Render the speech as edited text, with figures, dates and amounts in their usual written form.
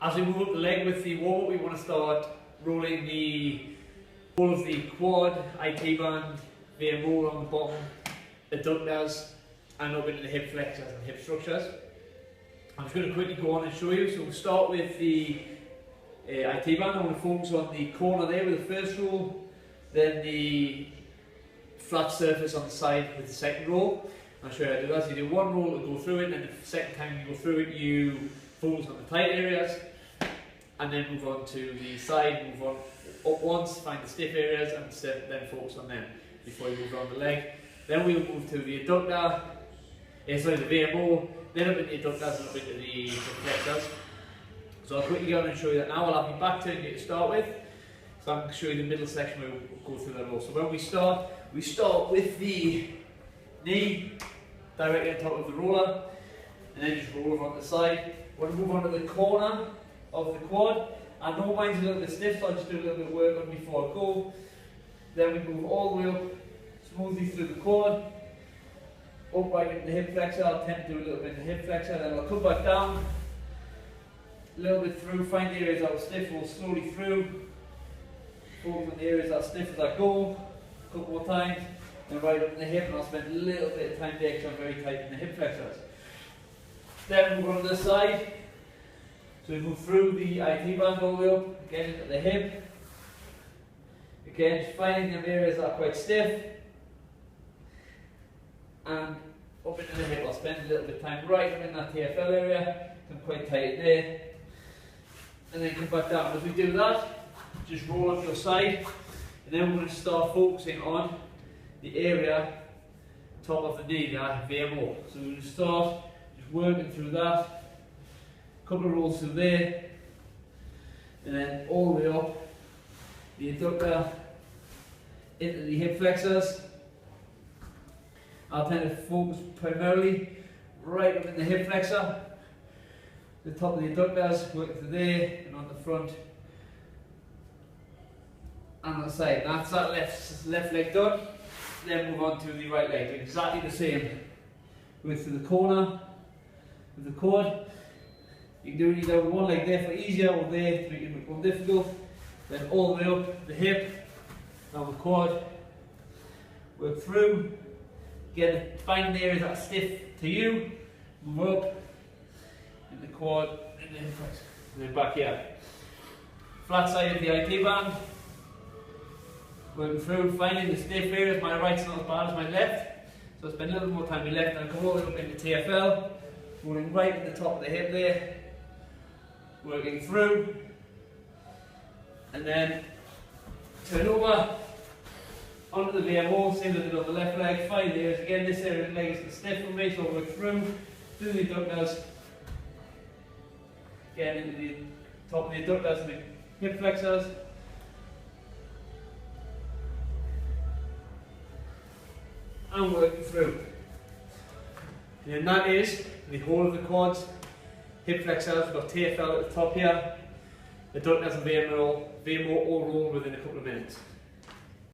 As we move up the leg with the warm-up, we want to start rolling the whole of the quad, IT band, VMO on the bottom, adductors, and up into the hip flexors and hip structures. I'm just going to quickly go on and show you. So we'll start with the IT band. I want to focus on the corner there with the first roll, then the flat surface on the side with the second roll. I'll show you how to do that. So you do one roll to go through it, and the second time you go through it, you focus on the tight areas, and then move on to the side, move on up once, find the stiff areas, and then focus on them before you move on the leg. Then we'll move to the adductor, the VMO, then up into the adductors and up into the flexors. So I'll quickly go on and show you that now. I'll have my back turned to start with, so I can show you the middle section where we'll go through that all. So when we start with the knee directly on top of the roller, and then just roll over on the side. We'll move on to the corner of the quad. I know mine's a little bit stiff, so I'll just do a little bit of work on before I go. Then we move all the way up smoothly through the quad, up right into the hip flexor. I'll tend to do a little bit in the hip flexor, then I'll come back down, a little bit through, find the areas that are stiff, roll slowly through, focus on the areas that are stiff as I go, a couple more times, then right up in the hip, and I'll spend a little bit of time there because I'm very tight in the hip flexors. Then move on to the side. So we move through the IT band all the way up, again into the hip. Again, just finding them areas that are quite stiff. And up into the hip. I'll spend a little bit of time right in that TFL area. I'm quite tight there. And then come back down. As we do that, just roll up your side. And then we're going to start focusing on the area top of the knee, the VMO. So we're going to start working through that, couple of rolls through there, and then all the way up the adductor into the hip flexors. I'll tend to focus primarily right up in the hip flexor, the top of the adductors, working through there and on the front and on the side. That's that left leg done. Then move on to the right leg, do exactly the same. With through the corner. With the quad, you can do it either with one leg there for easier or there to make it more difficult. Then all the way up the hip, now the quad, work through, get find the areas that are stiff to you, move up in the quad, in the hip flexor, and then back here. Flat side of the IT band, working through, finding the stiff areas. My right's not as bad as my left, so I spend a little more time on my left, and I come all the way up into TFL. Rolling right at the top of the hip there, working through, and then turn over onto the VMO, same as I did on the left leg, find the areas. Again, this area of the leg is stiff for me, so I'll work through, do the adductors, again into the top of the adductors and the hip flexors, and working through. And that is the whole of the quads, hip flexors. We've got TFL at the top here, adductors and VMO all rolled within a couple of minutes.